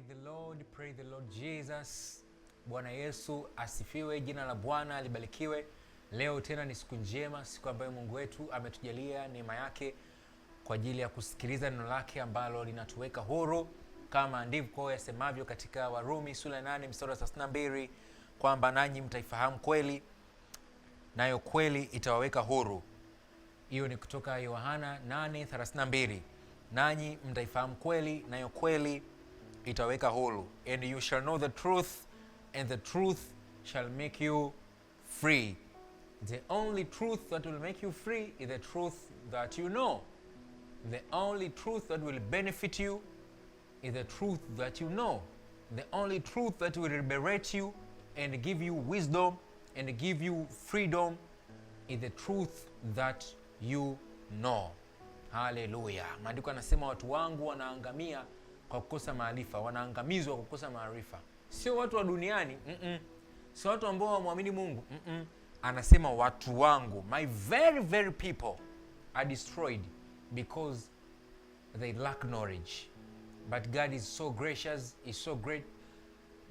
Praise the Lord Jesus. Bwana Yesu asifiwe, jina la Bwana libarikiwe. Leo tena ni siku njema, siku ambayo Mungu wetu ametujalia neema yake kwa ajili ya kusikiliza neno lake ambalo linatuweka huru, kama ndivyo yasemavyo katika Warumi sura 8 mstari wa 32 kwamba nanyi mtaifahamu kweli, nayo kweli itawaweka huru. Hiyo ni kutoka Yohana 8:32. Nanyi mtaifahamu kweli, nayo kweli itaweka huru. And you shall know the truth, and the truth shall make you free. The only truth that will make you free is the truth that you know. The only truth that will benefit you is the truth that you know. The only truth that will liberate you and give you wisdom and give you freedom is the truth that you know. Hallelujah. Maandiko yanasema watu wangu wanaangamia kwa kukosa maarifa, wanaangamizwa kwa kukosa maarifa. Sio watu wa duniani, sio watu ambao hawamwamini Mungu. Anasema watu wangu, my very very people are destroyed because they lack knowledge. But God is so gracious, is so great,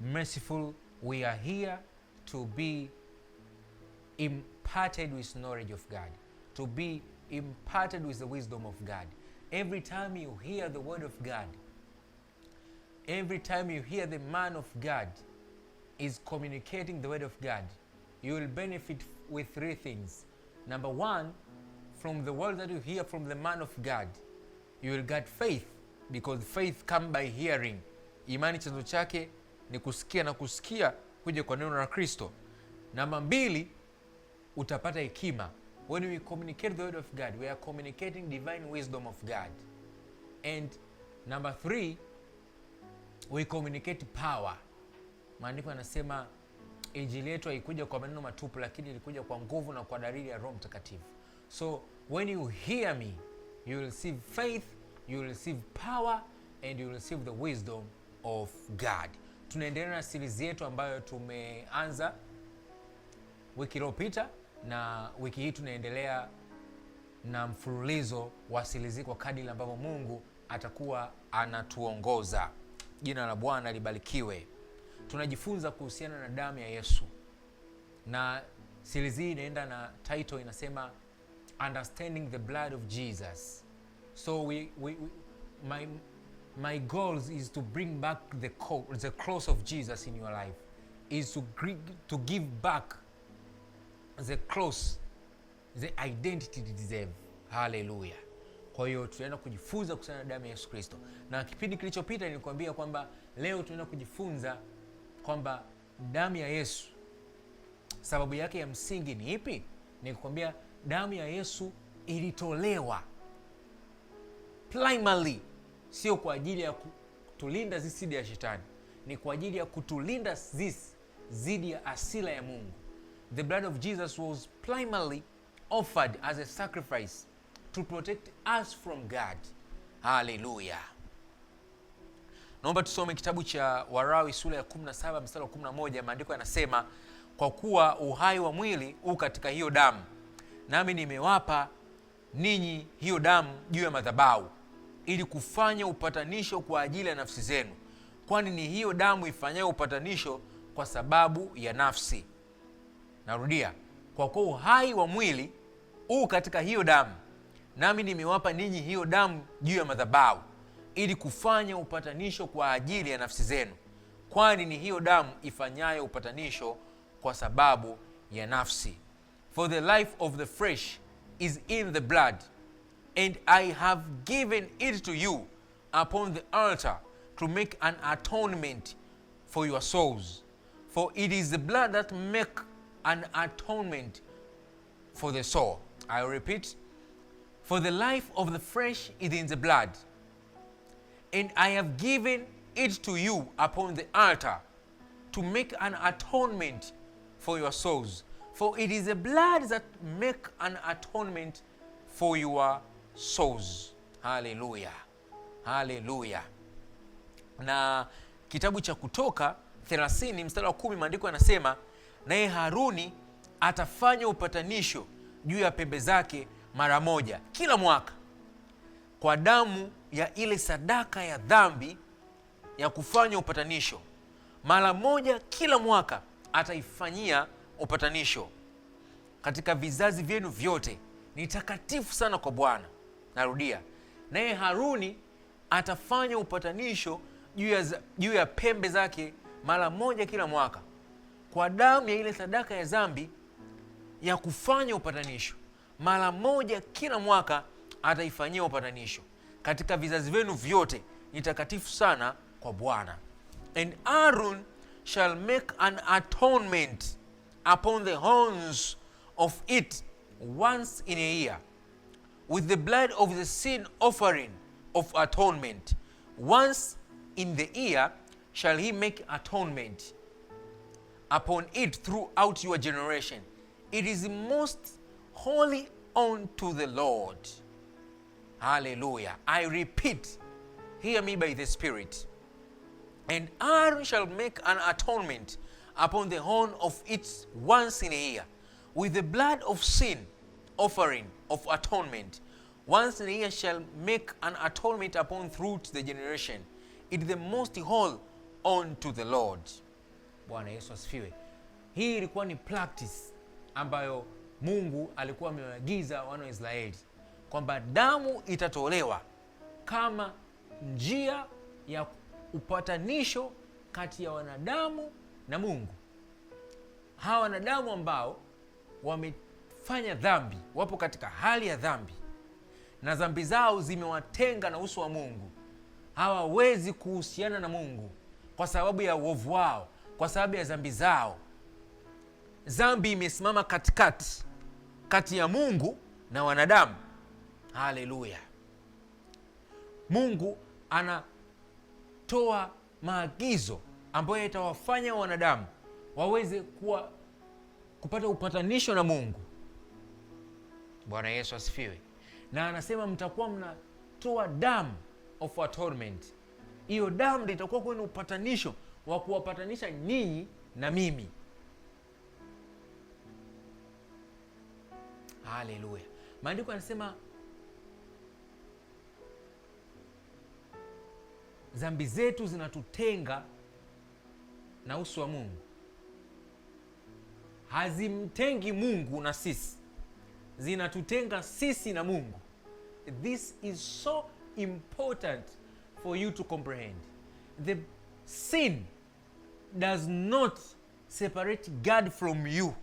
merciful. We are here to be imparted with knowledge of God, to be imparted with the wisdom of God. Every time you hear the word of God, every time you hear the man of God is communicating the word of God, you will benefit with three things. Number one, from the word that you hear from the man of God, you will get faith, because faith comes by hearing. Imani chanzo chake ni kusikia, na kusikia kuja kwa neno la Kristo. Namba mbili, utapata hekima. When we communicate the word of God, we are communicating divine wisdom of God. And number three, we communicate power. Maandiko yanasema injili yetu haikuja kwa maneno matupu, lakini ilikuja kwa nguvu na kwa dalili ya Roho Mtakatifu. So when you hear me, you will receive faith, you will receive power, and you will receive the wisdom of God. Tunaendelea na series yetu ambayo tumeanza wiki iliyopita, na wiki hii tunaendelea na mfululizo wa series kwa kadiri ambavyo Mungu atakuwa anatuongoza. Jina la Bwana libarikiwe. Tunajifunza kuhusiana na damu ya Yesu, na series hii inaenda na title inasema Understanding the Blood of Jesus. So my goals is to bring back the cross of Jesus in your life, is to give back the cross, the identity it deserves. Hallelujah. Kwa hiyo tunaenda kujifunza kuhusiana na damu ya Yesu Kristo. Na kipindi kilichopita nilikwambia kwamba leo tunaenda kujifunza kwamba damu ya Yesu, sababu yake ya msingi ni ipi? Nilikwambia damu ya Yesu ilitolewa primarily sio kwa ajili ya kutulinda sisi dhidi ya shetani, ni kwa ajili ya kutulinda sisi dhidi ya asila ya Mungu. The blood of Jesus was primarily offered as a sacrifice to protect us from God. Hallelujah. Naomba tusome kitabu cha Warawi sura ya 17 mstari wa 11. Maandiko yanasema, kwa kuwa uhai wa mwili u katika hiyo damu, nami nimewapa ninyi hiyo damu juu ya madhabahu, ili kufanya upatanisho kwa ajili ya nafsi zenu, kwani ni hiyo damu ifanyayo upatanisho kwa sababu ya nafsi. Narudia, kwa kuwa uhai wa mwili u katika hiyo damu, nami nimewapa ninyi hiyo damu juu ya madhabahu, ili kufanya upatanisho kwa ajili ya nafsi zenu, kwani ni hiyo damu ifanyayo upatanisho kwa sababu ya nafsi. For the life of the flesh is in the blood, and I have given it to you upon the altar to make an atonement for your souls. For it is the blood that make an atonement for the soul. I repeat, for the life of the flesh is in the blood, and I have given it to you upon the altar to make an atonement for your souls. For it is the blood that make an atonement for your souls. Hallelujah. Hallelujah. Na kitabu cha Kutoka 30 mstari wa 10, maandiko yanasema, naye Haruni atafanya upatanisho juu ya pembe zake mara moja kila mwaka kwa damu ya ile sadaka ya dhambi ya kufanya upatanisho. Mara moja kila mwaka ataifanyia upatanisho katika vizazi vyenu vyote. Ni takatifu sana kwa Bwana. Narudia, naye Haruni atafanya upatanisho juu ya pembe zake mara moja kila mwaka kwa damu ya ile sadaka ya dhambi ya kufanya upatanisho. Mara moja kila mwaka ataifanyia upatanisho katika vizazi vyenu vyote. Ni takatifu sana kwa Bwana. And Aaron shall make an atonement upon the horns of it once in a year with the blood of the sin offering of atonement. Once in the year shall he make atonement upon it throughout your generation. It is most holy unto the Lord. Hallelujah. I repeat, hear me by the Spirit. And Aaron shall make an atonement upon the horn of it once in a year with the blood of sin offering of atonement. Once in a year shall make an atonement upon throughout the generation. It is the most holy unto the Lord. Bwana Yesu asifiwe. Hii ilikuwa ni practice ambayo Mungu alikuwa amewaagiza wana wa Israeli kwamba damu itatolewa kama njia ya upatanisho kati ya wanadamu na Mungu. Hawa wanadamu ambao wamefanya dhambi, wapo katika hali ya dhambi na dhambi zao zimewatenga na uso wa Mungu, hawawezi kuhusiana na Mungu kwa sababu ya uovu wao, kwa sababu ya dhambi zao. Dhambi imesimama kati ya Mungu na wanadamu. Haleluya. Mungu anatoa maagizo ambayo yatawafanya wanadamu waweze kupata upatanisho na Mungu. Bwana Yesu asifiwe. Na anasema mtakuwa mnatoa damu of atonement. Hiyo damu ndio itakuwa kwenu upatanisho wa kuwapatanisha ninyi na mimi. Haleluya. Maandiko yanasema dhambi zetu zinatutenga na uso wa Mungu. Hazimtengi Mungu na sisi, zinatutenga sisi na Mungu. This is so important for you to comprehend. The sin does not separate God from you.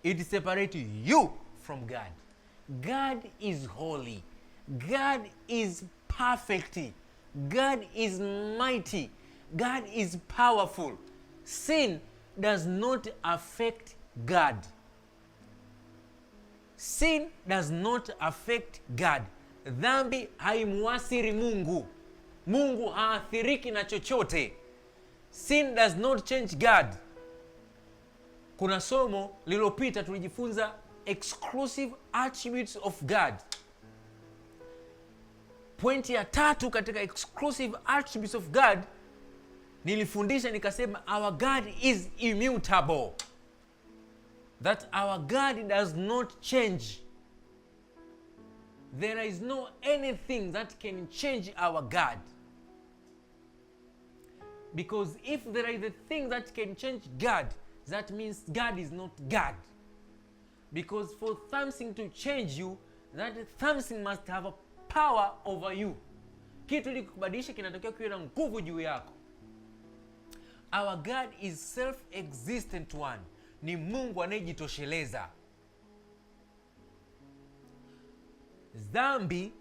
It separates you from God. God is holy. God is perfect. God is mighty. God is powerful. Sin does not affect God. Sin does not affect God. Dhambi haimuasiri Mungu. Mungu haathiriki na chochote. Sin does not change God. Kuna somo lililopita tulijifunza exclusive attributes of God. Pointi ya 3 katika exclusive attributes of God nilifundisha nikasema our God is immutable. That our God does not change. There is no anything that can change our God. Because if there is a thing that can change God, that means God is not God. Because for something to change you, that something must have a power over you. Kitu ili kubadilisha kinatakiwa kiwe na nguvu juu yako. Our God is self-existent one. Ni Mungu anayejitosheleza. Dhambi,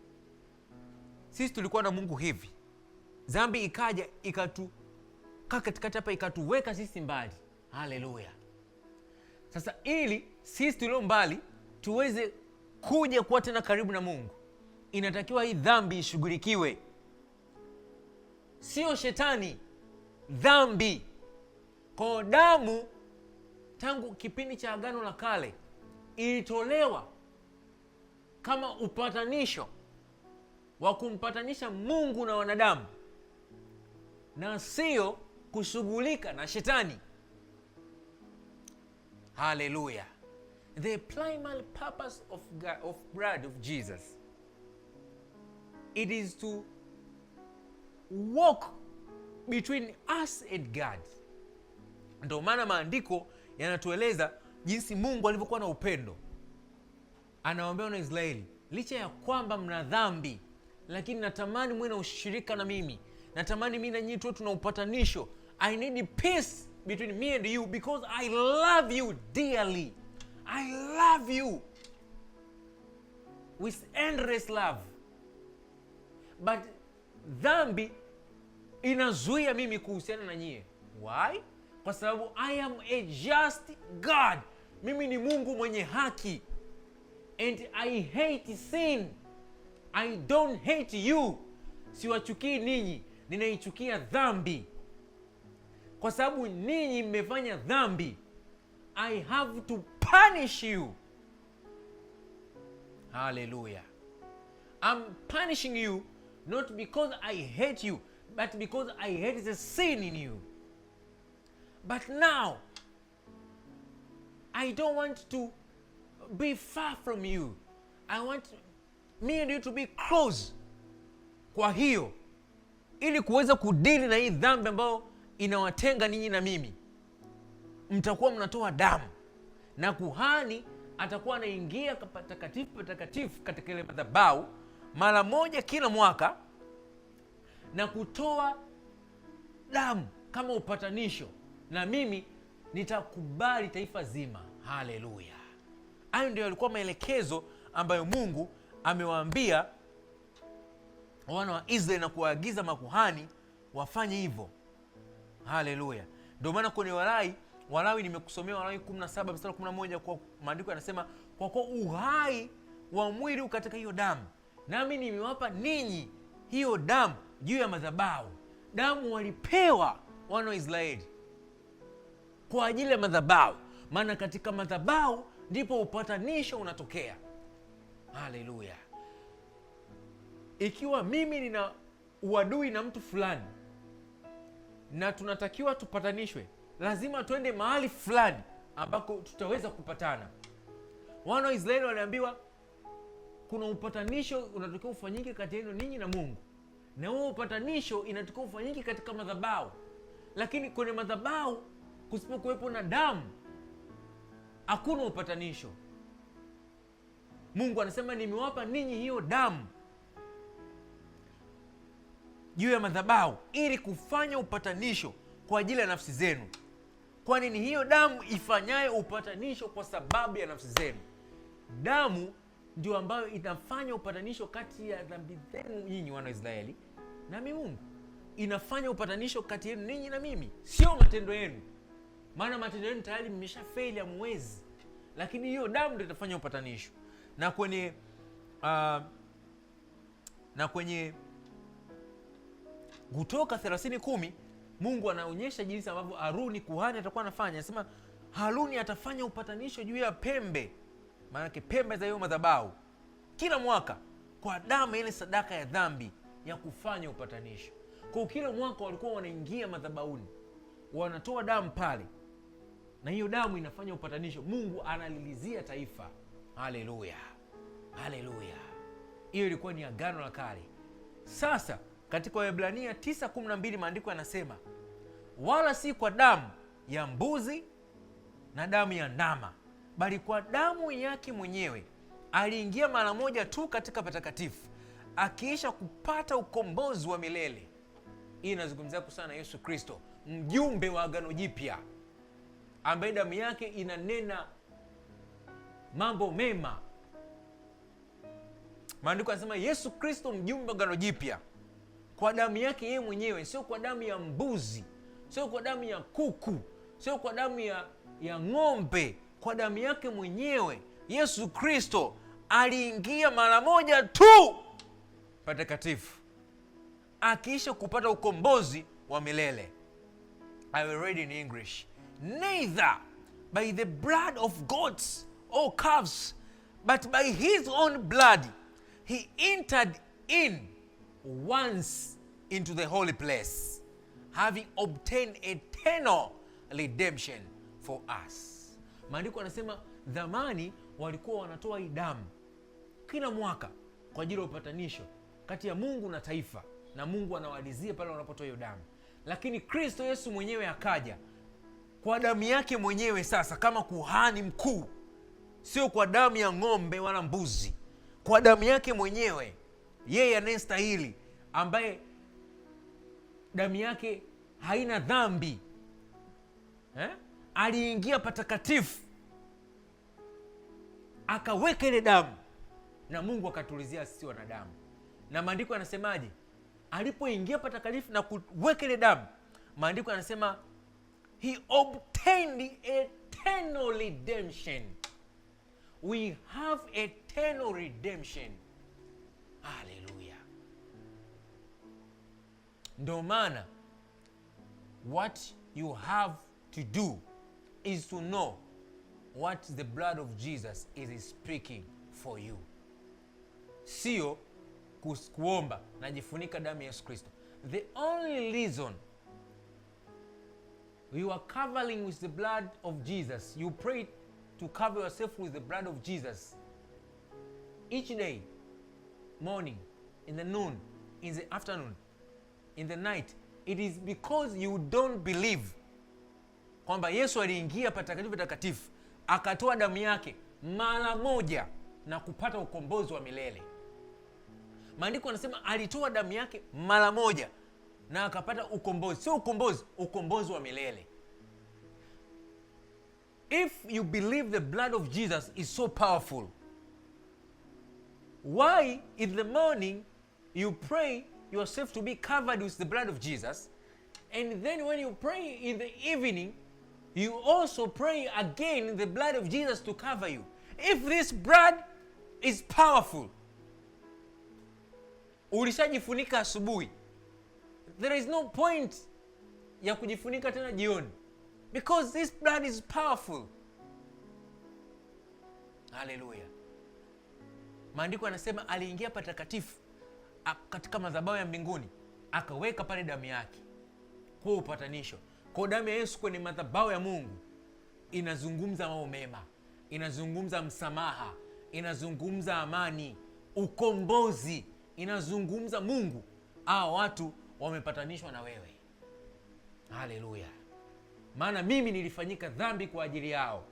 sisi tulikuwa na Mungu hivi. Dhambi ikaja ikatukaa katikati hapa, ikatuweka sisi mbali. Haleluya. Sasa ili sisi tulio mbali tuweze kuja kuwa tena karibu na Mungu, inatakiwa hii dhambi ishughulikiwe. Sio shetani, dhambi. Kwa damu tangu kipindi cha Agano la Kale ilitolewa kama upatanisho wa kumpatanisha Mungu na wanadamu, na sio kushughulika na shetani. Hallelujah. The primary purpose of blood of Jesus, it is to walk between us and God. Ndio maana maandiko yanatueleza jinsi Mungu alivyokuwa na upendo. Anawaambia wana Israeli, licha ya kwamba mna dhambi, lakini natamani mwe na ushirika na mimi. Natamani mimi na nyinyi tuwe tuna upatanisho. I need peace between me and you because I love you dearly. I love you with endless love. But dhambi inazuia mimi kuhusiana na nyie. Why? Kwa sababu I am a just God. Mimi ni Mungu mwenye haki. And I hate sin. I don't hate you. Siwachukii ninyi, ninaichukia dhambi. Kwa sababu ninyi mmefanya dhambi, I have to punish you. Hallelujah. I'm punishing you not because I hate you, but because I hate the sin in you. But now, I don't want to be far from you. I want me and you to be close. Kwa hiyo, ili kuweza kudili na hii dhambi ambayo inawatenga ninyi na mimi, mtakuwa mnatoa damu, na kuhani atakuwa anaingia patakatifu katika ile madhabahu mara moja kila mwaka na kutoa damu kama upatanisho, na mimi nitakubali taifa zima. Haleluya. Hayo ndio yalikuwa maelekezo ambayo Mungu amewaambia wana wa Israeli na kuwaagiza makuhani wafanye hivyo. Haleluya. Ndio maana kwenye Walawi nimekusomea Walawi 17 mstari 11, kwa maandiko yanasema, kwa kuwa uhai wa mwili katika hiyo damu, nami nimewapa ninyi hiyo damu juu ya madhabahu. Damu walipewa wana wa Israeli kwa ajili ya madhabahu, maana katika madhabahu ndipo upatanisho unatokea. Haleluya. Ikiwa mimi nina uadui na mtu fulani na tunatakiwa tupatanishwe, lazima tuende mahali fulani ambako tutaweza kupatana. Wana wa Israeli waliambiwa kuna upatanisho unatakiwa ufanyike kati yenu ninyi na Mungu, na huo upatanisho inatakiwa ufanyike katika madhabahu. Lakini kwenye madhabahu kusipokuwepo na damu, hakuna upatanisho. Mungu anasema nimewapa ninyi hiyo damu juu ya madhabahu ili kufanya upatanisho kwa ajili ya nafsi zenu. Kwani ni hiyo damu ifanyaye upatanisho kwa sababu ya nafsi zenu. Damu ndio ambayo inafanya upatanisho kati ya dhambi zenu nyinyi wana Israeli na Mungu. Inafanya upatanisho kati yenu ninyi na mimi, sio matendo yenu. Maana matendo yenu tayari mmeshafeli, hamwezi. Lakini hiyo damu ndio itafanya upatanisho. Na kwenye Kutoka 30:10 Mungu anaonyesha jinsi ambavyo Haruni kuhani atakuwa anafanya. Anasema Haruni atafanya upatanisho juu ya pembe, maana yake pembe za hiyo madhabahu, kila mwaka kwa damu ile sadaka ya dhambi ya kufanya upatanisho. Kwa kila mwaka walikuwa wanaingia madhabahuni, wanatoa damu pale, na hiyo damu inafanya upatanisho. Mungu analilizia taifa. Haleluya. Haleluya. Hiyo ilikuwa ni agano la kale. Sasa katika Waebrania 9:12 maandiko yanasema, wala si kwa damu ya mbuzi na damu ya ndama, bali kwa damu yake mwenyewe aliingia mara moja tu katika patakatifu, akiisha kupata ukombozi wa milele. Hii inazungumzia kuhusiana na Yesu Kristo, mjumbe wa agano jipya, ambaye damu yake inanena mambo mema. Maandiko yanasema Yesu Kristo mjumbe wa agano jipya, kwa damu yake yeye mwenyewe, sio kwa damu ya mbuzi, sio kwa damu ya kuku, sio kwa damu ya ng'ombe, kwa damu yake mwenyewe. Yesu Kristo aliingia mara moja tu patakatifu, akiisha kupata ukombozi wa milele. I will read in English. Neither by the blood of goats or calves, but by his own blood he entered in once into the holy place, having obtained eternal redemption for us. Maandiko yanasema zamani walikuwa wanatoa hii damu kila mwaka kwa ajili ya upatanisho kati ya Mungu na taifa, na Mungu anawalizia pale wanapotoa hiyo damu. lakini Kristo Yesu mwenyewe akaja kwa damu yake mwenyewe sasa kama kuhani mkuu, sio kwa damu ya ng'ombe wala mbuzi, kwa damu yake mwenyewe, yeye anayestahili, ambaye damu yake haina dhambi, aliingia patakatifu akaweka ile damu, na Mungu akatulizia sisi wanadamu. Na maandiko yanasemaje? Alipoingia patakatifu na kuweka ile damu, maandiko yanasema he obtained eternal redemption. We have eternal redemption. Hallelujah. Ndio maana what you have to do is to know what the blood of Jesus is speaking for you. Sio kuomba najifunika damu ya Yesu Kristo. The only reason you are covering with the blood of Jesus, you pray to cover yourself with the blood of Jesus each day, morning, in the noon, in the afternoon, in the night, it is because you don't believe kwamba Yesu aliingia patakatifu akatoa damu yake mara moja na kupata ukombozi wa milele. Maandiko yanasema alitoa damu yake mara moja na akapata ukombozi, sio ukombozi wa milele. If you believe the blood of Jesus is so powerful, why in the morning you pray yourself to be covered with the blood of Jesus, and then when you pray in the evening, you also pray again the blood of Jesus to cover you? If this blood is powerful, ulishajifunika asubuhi, there is no point ya kujifunika tena jioni, because this blood is powerful. Hallelujah. Maandiko yanasema aliingia patakatifu katika madhabahu ya mbinguni, akaweka pale damu yake kwa upatanisho. Kwa damu ya Yesu kwenye madhabahu ya Mungu inazungumza mambo mema, inazungumza msamaha, inazungumza amani, ukombozi, inazungumza Mungu, watu wamepatanishwa na wewe. Haleluya. Maana mimi nilifanyika dhambi kwa ajili yao,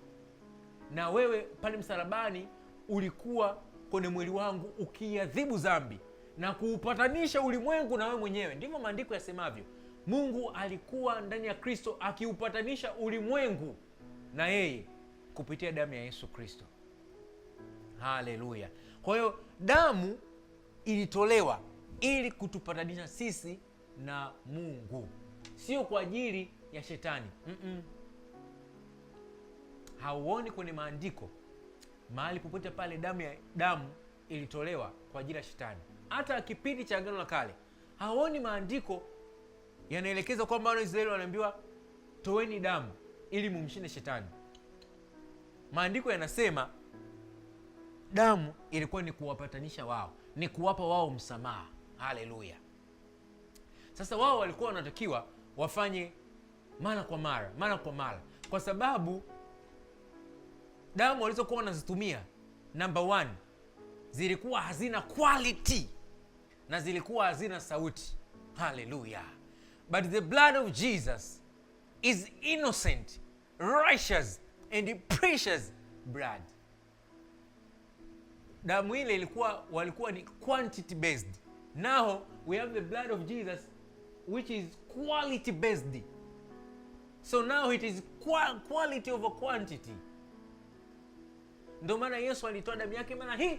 na wewe pale msalabani ulikuwa kwenye mwili wangu ukiadhibu dhambi na kuupatanisha ulimwengu na wewe mwenyewe. Ndivyo maandiko yasemavyo. Mungu alikuwa ndani ya Kristo akiupatanisha ulimwengu na yeye kupitia damu ya Yesu Kristo. Haleluya. Kwa hiyo damu ilitolewa ili kutupatanisha sisi na Mungu, sio kwa ajili ya shetani. Hauoni kwenye maandiko mahali popote pale damu ilitolewa kwa ajili ya shetani. Hata kipindi cha Agano la Kale hauoni maandiko yanaelekeza kwamba wana Israeli wanaambiwa toeni damu ili mumshinde shetani. Maandiko yanasema damu ilikuwa ni kuwapatanisha wao, ni kuwapa wao msamaha. Haleluya. Sasa wao walikuwa wanatakiwa wafanye mara kwa mara, kwa sababu damu walizokuwa wanazitumia, number one, zilikuwa hazina quality na zilikuwa hazina sauti. Haleluya. But the blood of Jesus is innocent, righteous and precious blood. Damu ile walikuwa ni quantity based. Now we have the blood of Jesus which is quality based. So now it is quality over quantity. Ndio maana Yesu alitoa damu yake mara hii,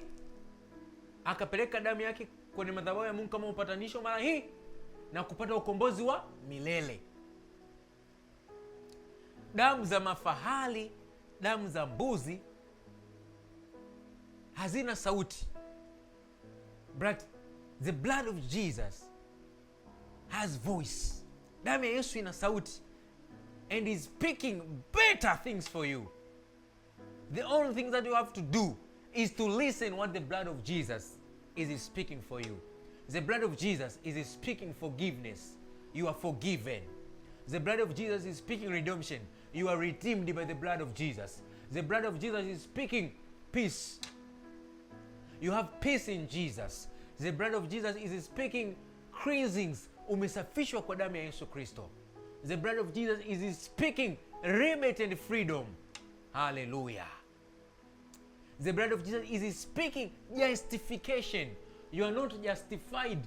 akapeleka damu yake kwenye madhabahu ya Mungu kama upatanisho mara hii, na kupata ukombozi wa milele. Damu za mafahali, damu za mbuzi hazina sauti, but the blood of Jesus has voice. Damu ya Yesu ina sauti and is speaking better things for you. The only thing that you have to do is to listen what the blood of Jesus is speaking for you. The blood of Jesus is speaking forgiveness. You are forgiven. The blood of Jesus is speaking redemption. You are redeemed by the blood of Jesus. The blood of Jesus is speaking peace. You have peace in Jesus. The blood of Jesus is speaking cleansings umesafishwa kwa damu ya Yesu Kristo. The blood of Jesus is speaking rebate and freedom. Hallelujah. The blood of Jesus is speaking justification. You are not justified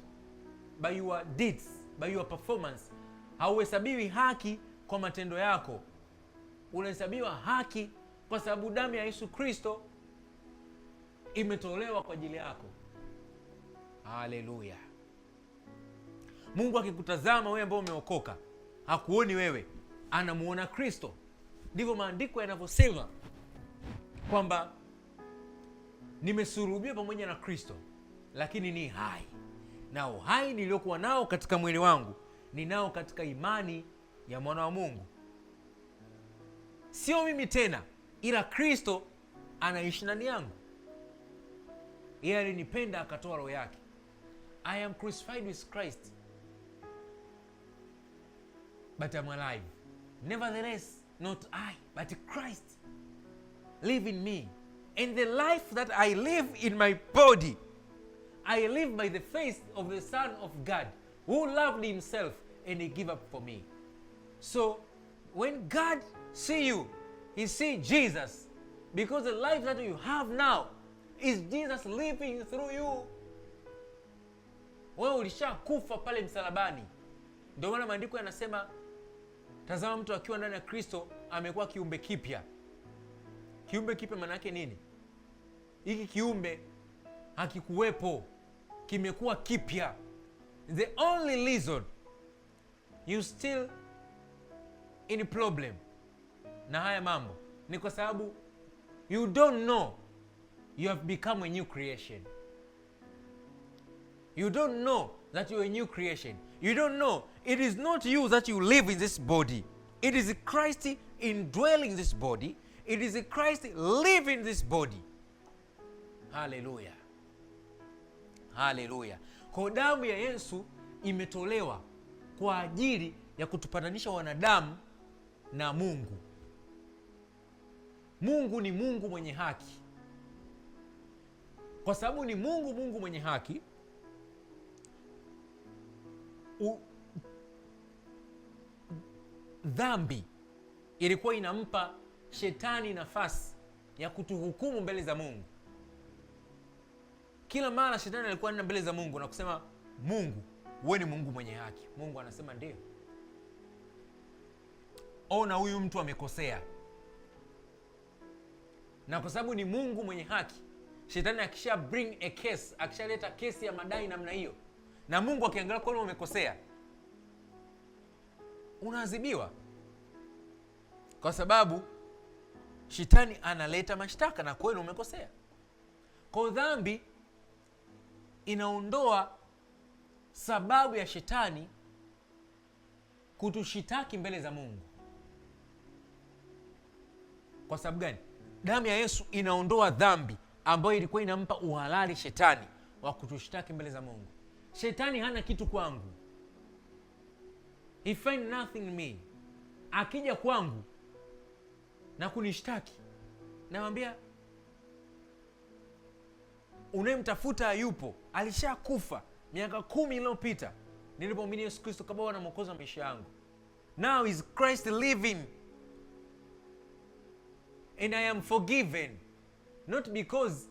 by your deeds, by your performance. Hauhesabiwi haki kwa matendo yako. Unahesabiwa haki kwa sababu damu ya Yesu Kristo imetolewa kwa ajili yako. Hallelujah. Mungu akikutazama wewe ambao umeokoka, hakuoni wewe, anamuona Kristo. Ndivyo maandiko yanavyosema kwamba nimesulubiwa pamoja na Kristo, lakini ni hai. Na uhai niliokuwa nao katika mwili wangu ninao katika imani ya mwana wa Mungu. Sio mimi tena, ila Kristo anaishi ndani yangu. Yeye alinipenda akatoa roho yake. I am crucified with Christ, but I'm alive. Nevertheless, not I, but Christ live in me. And the life that I live in my body, I live by the faith of the Son of God, who loved himself and he gave up for me. So when God see you, he see Jesus, because the life that you have now is Jesus living through you. Wewe ulishakufa pale msalabani. Ndio maana maandiko yanasema, tazama mtu akiwa ndani ya Kristo amekuwa kiumbe kipya. Kiumbe kipya maana yake nini? Hiki kiumbe hakikuwepo, kimekuwa kipya. The only reason you still in problem na haya mambo ni kwa sababu you don't know you have become a new creation. You don't know that you are a new creation. You don't know it is not you that you live in this body. It is Christ indwelling this body. It is Christ living this body. Hallelujah. Hallelujah. Kwa damu ya Yesu imetolewa kwa ajili ya kutupatanisha wanadamu na Mungu. Mungu ni Mungu mwenye haki. Kwa sababu ni Mungu mwenye haki, dhambi ilikuwa inampa shetani nafasi ya kutuhukumu mbele za Mungu. Kila mara shetani alikuwa anaenda mbele za Mungu na kusema, Mungu, wewe ni Mungu mwenye haki. Mungu anasema ndio. Ona huyu mtu amekosea. Na kwa sababu ni Mungu mwenye haki, shetani akisha bring a case, akishaleta kesi ya madai namna hiyo, na Mungu akiangalia kwa nini umekosea, unaadhibiwa. Kwa sababu shetani analeta mashtaka na kweli umekosea. Kwa dhambi inaondoa sababu ya shetani kutushitaki mbele za Mungu. Kwa sababu gani? Damu ya Yesu inaondoa dhambi ambayo ilikuwa inampa uhalali shetani wa kutushitaki mbele za Mungu. Shetani hana kitu kwangu. He find nothing in me. Akija kwangu na kunishtaki, namwambia, unayemtafuta hayupo, alishakufa miaka 10 iliyopita nilipomwamini Yesu Kristo kama Bwana na Mwokozi wa maisha yangu. Now is Christ living and I am forgiven, not because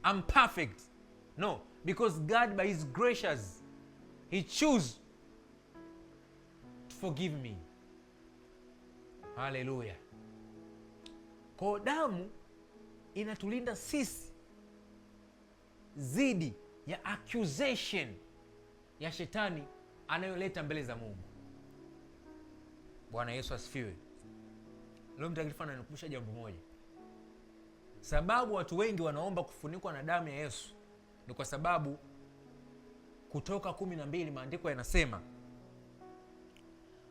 I'm perfect, no, because God by his gracious he choose to forgive me. Hallelujah. Kwa damu inatulinda sisi zidi ya accusation ya shetani anayoleta mbele za Mungu. Bwana Yesu asifiwe. Leo mtakatifu ananikumbusha jambo moja. Sababu watu wengi wanaomba kufunikwa na damu ya Yesu ni kwa sababu Kutoka 12 maandiko yanasema,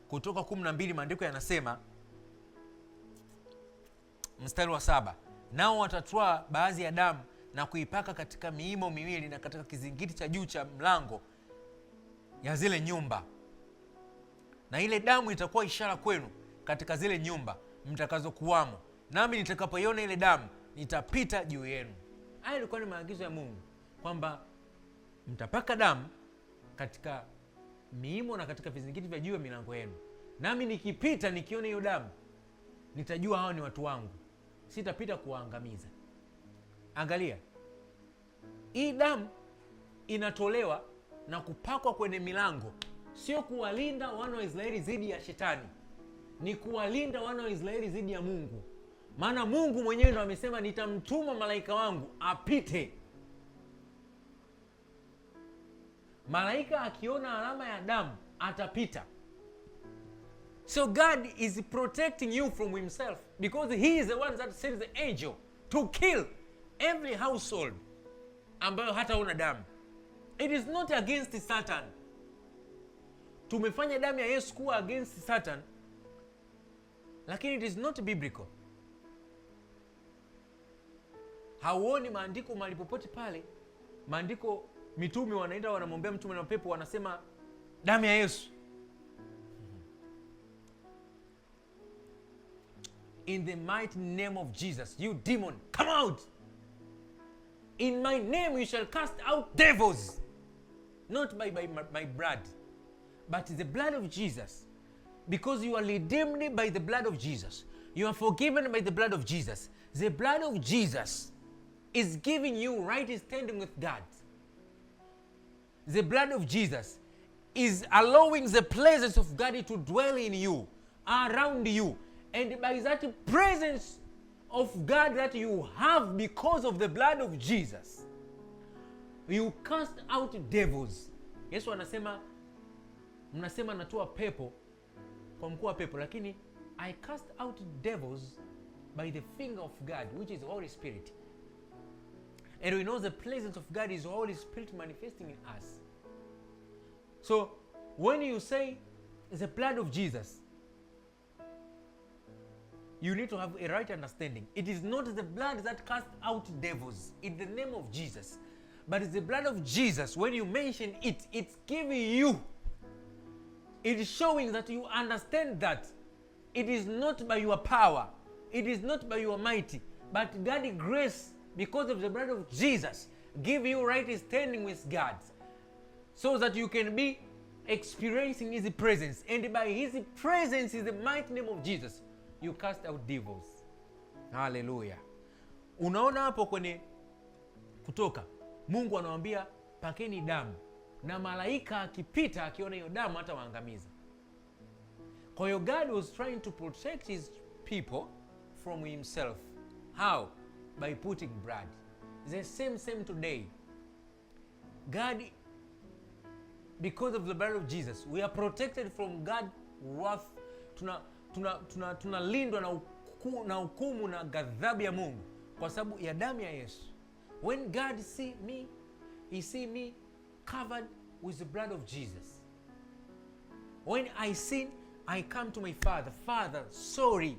Kutoka 12 maandiko yanasema mstari wa 7, nao watatwaa baadhi ya damu na kuipaka katika miimo miwili na katika kizingiti cha juu cha mlango ya zile nyumba, na ile damu itakuwa ishara kwenu katika zile nyumba mtakazokuwamo, nami nitakapoiona ile damu nitapita juu yenu. Haya ilikuwa ni maagizo ya Mungu kwamba mtapaka damu katika miimo na katika vizingiti vya juu ya milango yenu. Nami nikipita nikiona hiyo damu, nitajua hao ni watu wangu, sitapita kuwaangamiza. Angalia, hii damu inatolewa na kupakwa kwenye milango, sio kuwalinda wana wa Israeli dhidi ya shetani, ni kuwalinda wana wa Israeli dhidi ya Mungu. Maana Mungu mwenyewe ndo amesema, nitamtuma malaika wangu apite. Malaika akiona alama ya damu atapita. So God is protecting you from himself, because he is the one that sends the angel to kill every household ambayo hata una damu. It is not against Satan. Tumefanya damu ya Yesu kuwa against Satan, lakini it is not biblical. Hauoni maandiko mahali popote pale, maandiko mitume wanaenda wanamwombea mtume na pepo, wanasema damu ya Yesu. In the mighty name of Jesus, you demon, come out. In my name you shall cast out devils. Not by my blood, but the blood of Jesus. Because you are redeemed by the blood of Jesus. You are forgiven by the blood of Jesus. The blood of Jesus is giving you right standing with God. The blood of Jesus is allowing the presence of God to dwell in you, around you. And by that presence of God that you have because of the blood of Jesus, you cast out devils. Yesu anasema, mnasema natoa pepo kwa mkuu wa pepo, lakini I cast out devils by the finger of God, which is the Holy Spirit. And we know the presence of God is the Holy Spirit manifesting in us. So when you say the blood of Jesus, you need to have a right understanding. It is not the blood that casts out devils in the name of Jesus, but it's the blood of Jesus. When you mention it, it's giving you, it is showing that you understand that it is not by your power, it is not by your mighty, but God's grace, because of the blood of Jesus, give you right standing with God, so that you can be experiencing his presence. And by his presence, in the mighty name of Jesus, you cast out devils. Hallelujah. Unaona hapo kwenye Kutoka, Mungu anawambia pakeni damu, na malaika akipita akiona hiyo damu hata waangamiza. Kwa hiyo God was trying to protect his people from himself. How? By putting blood. The same today. God, because of the blood of Jesus, we are protected from God's wrath. Tunalindwa na hukumu na ghadhabu ya Mungu kwa sababu ya damu ya Yesu. When God see me, he see me covered with the blood of Jesus. When I sin, I come to my Father. Father, sorry,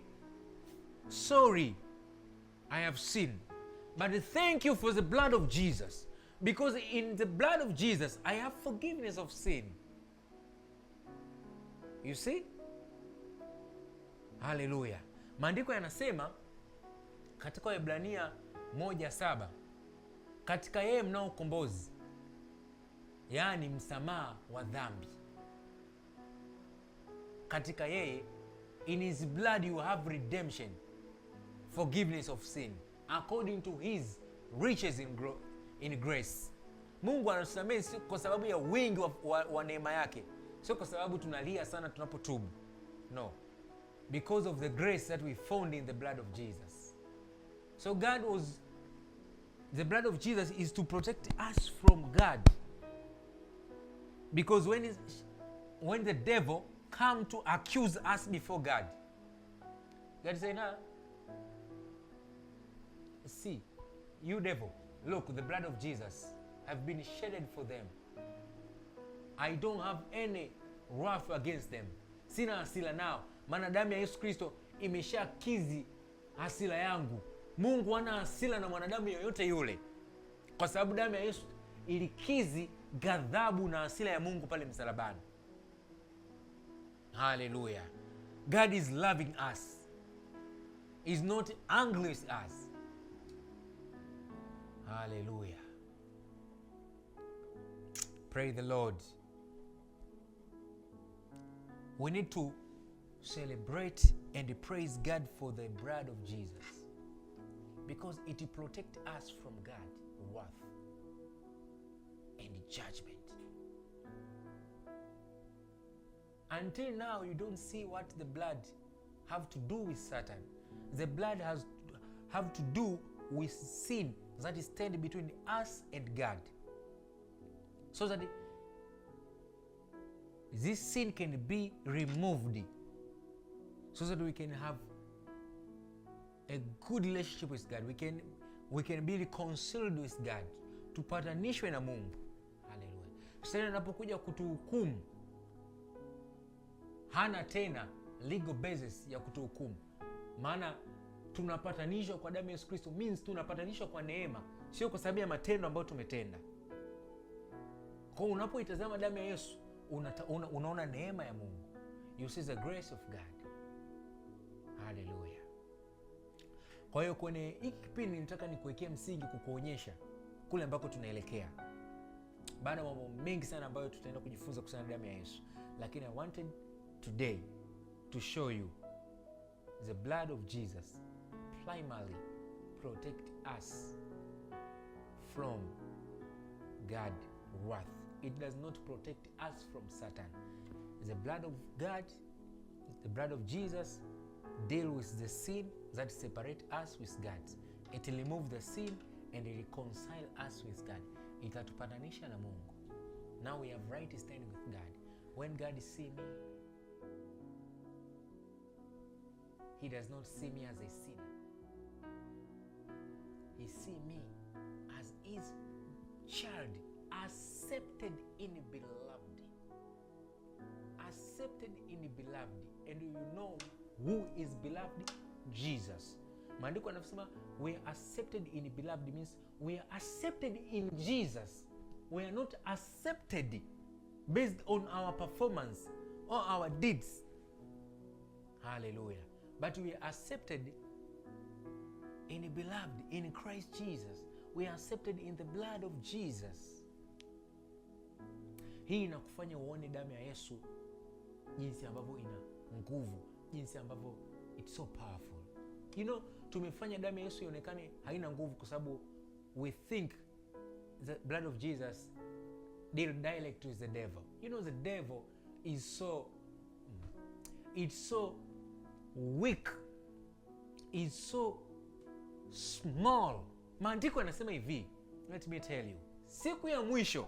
I have sinned. But thank you for the blood of Jesus, because in the blood of Jesus, I have forgiveness of sin. You see? Hallelujah. Maandiko yanasema katika Waebrania 1:7, katika yeye mnao ukombozi, yaani msamaha wa dhambi. Katika yeye, in his blood you have redemption, forgiveness of sin, according to his riches in grace. Mungu anatusamehe kwa sababu ya wingi wa neema yake, sio kwa sababu tunalia sana tunapotubu. No. Because of the grace that we found in the blood of Jesus. So the blood of Jesus is to protect us from God. Because when the devil come to accuse us before God, God say, nah, see, you devil, look, the blood of Jesus have been shedded for them. I don't have any wrath against them. Sina hasira nao, maana damu ya Yesu Kristo imeshakizi hasira yangu. Mungu hana hasira na mwanadamu yoyote yule, kwa sababu damu ya Yesu ilikizi ghadhabu na hasira ya Mungu pale msalabani. Hallelujah. God is loving us. He's not angry with us. Hallelujah. Praise the Lord. we need to celebrate and praise God for the blood of Jesus, because it protects us from God's wrath and judgment. Until now, you don't see what the blood have to do with Satan. The blood have to do with sin that is standing between us and God, so that this sin can be removed, so that we can have a good relationship with God. We can be reconciled with God, tupatanishwe na Mungu. Haleluya. Sasa anapokuja kutuhukumu, hana tena legal basis ya kutuhukumu, maana tunapatanishwa kwa damu ya Yesu Kristo. Means tunapatanishwa kwa neema, sio kwa sababu ya matendo ambayo tumetenda. Kwa unapoitazama damu ya Yesu, unaona neema ya Mungu. You see the grace of God. Hallelujah. Kwa hiyo kwenye hiki kipindi nataka nikuwekea msingi, kukuonyesha kule ambako tunaelekea. Baada ya mambo mengi sana ambayo tutaenda kujifunza kuhusiana na damu ya Yesu, lakini I wanted today to show you the blood of Jesus primarily protect us from God's wrath. It does not protect us from Satan. The blood of God, the blood of Jesus, deal with the sin that separate us with God. It remove the sin and reconcile us with God. Itatupatanisha na Mungu. Now we have right standing with God. When God see me, He does not see me as a sinner. He see me as His child, accepted in beloved. Accepted in beloved. And you know who is beloved? Jesus. Maandiko yanasema we are accepted in beloved means we are accepted in Jesus. We are not accepted based on our performance or our deeds. Hallelujah. But we are accepted in beloved, in Christ Jesus. We are accepted in the blood of Jesus. Hii inakufanya uone damu ya Yesu jinsi ambavyo ina nguvu, jinsi ambavyo it's so powerful. You know, tumefanya damu ya Yesu ionekane haina nguvu kwa sababu we think the blood of Jesus deal direct with the devil. You know, the devil is so weak, is so small. Maandiko yanasema hivi, let me tell you, siku ya mwisho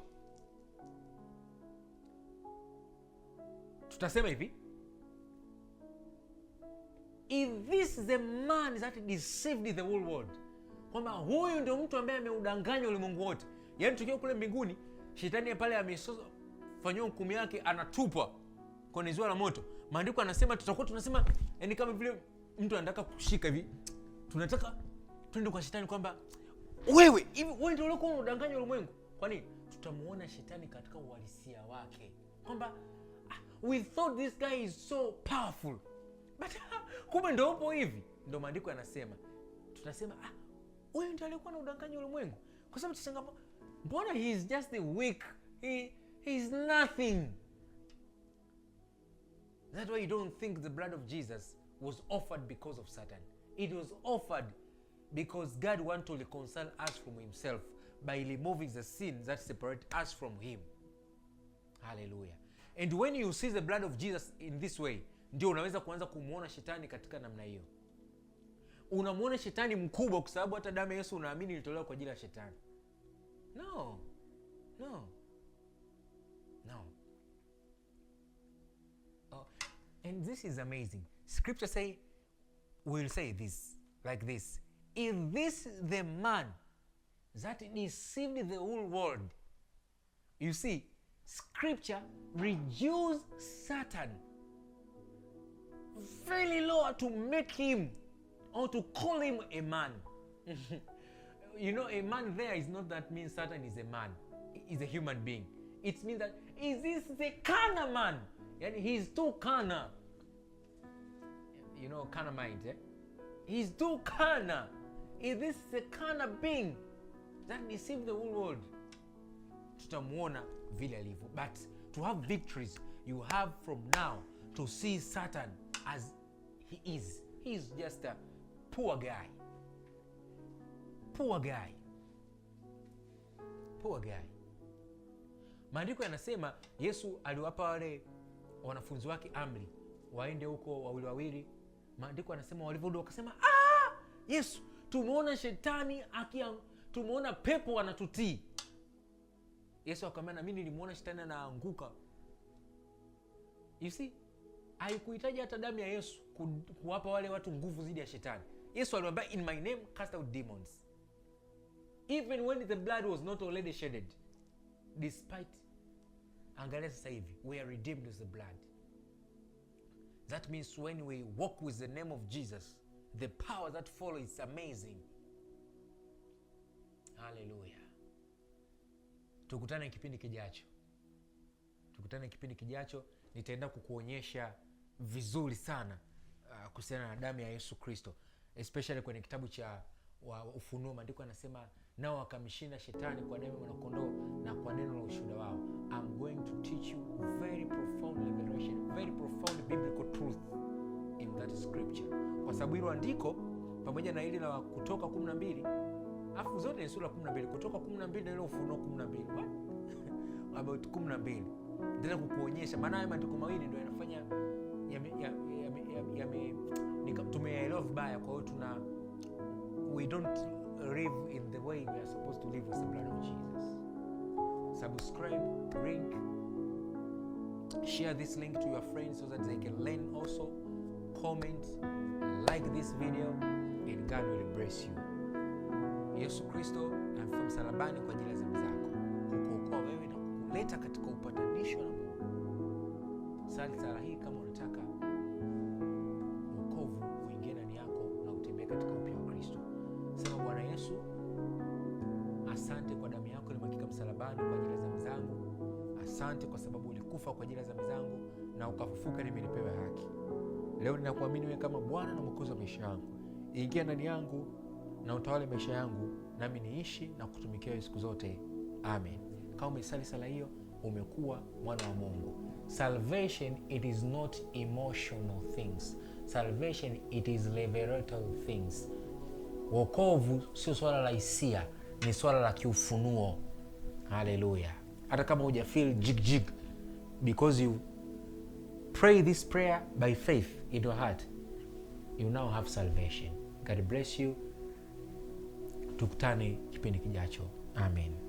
tutasema hivi, is this the man that deceived the whole world? Kwamba huyu ndio mtu ambaye ameudanganya ulimwengu wote. Yaani tukiwa kule mbinguni, shetani pale amefanywa hukumu yake, anatupwa kwenye ziwa la moto. Maandiko anasema tutakuwa tunasema, yani kama vile mtu anataka kushika hivi, tunataka twende kwa shetani kwamba wewe ndio ulikuwa unadanganya ulimwengu. Kwa nini? Tutamuona shetani katika uhalisia wake. Kwamba we thought this guy is so powerful. But kumbe ndio upo hivi. Ndio maandiko yanasema. Tutasema huyu ndio alikuwa anadanganya ulimwengu. Kwa sababu tutasema mbona he is just a weak, he is nothing. That's why you don't think the blood of Jesus was offered because of Satan. It was offered because God wants to reconcile us from himself by removing the sin that separate us from him. Hallelujah. And when you see the blood of Jesus in this way, ndio unaweza kuanza kumuona shetani katika namna hiyo. Unamuona shetani mkubwa kwa sababu hata damu ya Yesu unaamini ilitolewa kwa ajili ya shetani. No. Oh, and this is amazing. Scripture will say this, like this. Is this the man that deceived the whole world? You see, Scripture reduced Satan very low to make him, or to call him a man. You know, a man there is not that means Satan is a man. He's a human being. It means that, is this the carnal man? And he's too carnal. You know, carnal mind, eh? He's too carnal. Is this the carnal being that deceived the whole world? Tutamuona vile alivyo. But to have victories, you have from now to see Satan as he is. He is just a poor guy. Poor guy. Poor guy. Maandiko yanasema Yesu aliwapa wale wanafunzi wake amri waende huko wawili wawili. Maandiko yanasema walivyorudi wakasema, Yesu, tumeona shetani tumeona pepo wanatutii. Yesu akamwambia, na mimi nilimuona shetani anaanguka. You see, haikuhitaji hata damu ya Yesu kuwapa wale watu nguvu zidi ya shetani. Yesu aliwaambia, in my name cast out demons. Even when the blood was not already shedded. Despite, angalia sasa hivi, we are redeemed with the blood. That means when we walk with the name of Jesus, the power that follows is amazing. Hallelujah. Tukutane kipindi kijacho. Nitaenda kukuonyesha vizuri sana kuhusiana na damu ya Yesu Kristo, especially kwenye kitabu cha Ufunuo. Maandiko yanasema, nao wakamshinda shetani kwa damu ya mwanakondoo na kwa neno la ushuhuda wao. I'm going to teach you very profound revelation, very profound biblical truth in that scripture. Kwa sababu hilo andiko pamoja na ile la Kutoka 12, afu zote ni sura 12, Kutoka 12 na ile Ufunuo 12. What? About 12. Ndio kukuonyesha maana haya maandiko mawili ndio yanafanya tumeelewa vibaya. Kwa hiyo we don't live in the way we are supposed to live with the blood of Jesus. Subscribe, link, share this link to your friends so that they can learn also. Comment, like this video, and God will bless you. Yesu Kristo amefia msalabani kwa ajili ya dhambi zako, kukuokoa wewe na kukuleta katika upatanisho na Mungu. Sali sala hii kama unataka wokovu uingie ndani yako na utembee katika upya wa Kristo. Sema, Bwana Yesu, asante kwa damu yako ilimwagika msalabani kwa ajili ya dhambi zangu. Asante kwa sababu ulikufa kwa ajili ya dhambi zangu na ukafufuka ili nipewe haki. Leo ninakuamini wewe kama Bwana na Mwokozi wa maisha yangu. Ingia ndani yangu na utawale maisha yangu, nami niishi na kutumikia siku zote. Amen. Kama umesali sala hiyo, umekuwa mwana wa Mungu. Salvation, it is not emotional things. Salvation, it is revelatory things. Wokovu sio swala la hisia, ni swala la kiufunuo. Hallelujah. Hata kama huja feel jig because you pray this prayer by faith in your heart, you now have salvation. God bless you. Tukutane kipindi kijacho. Amen.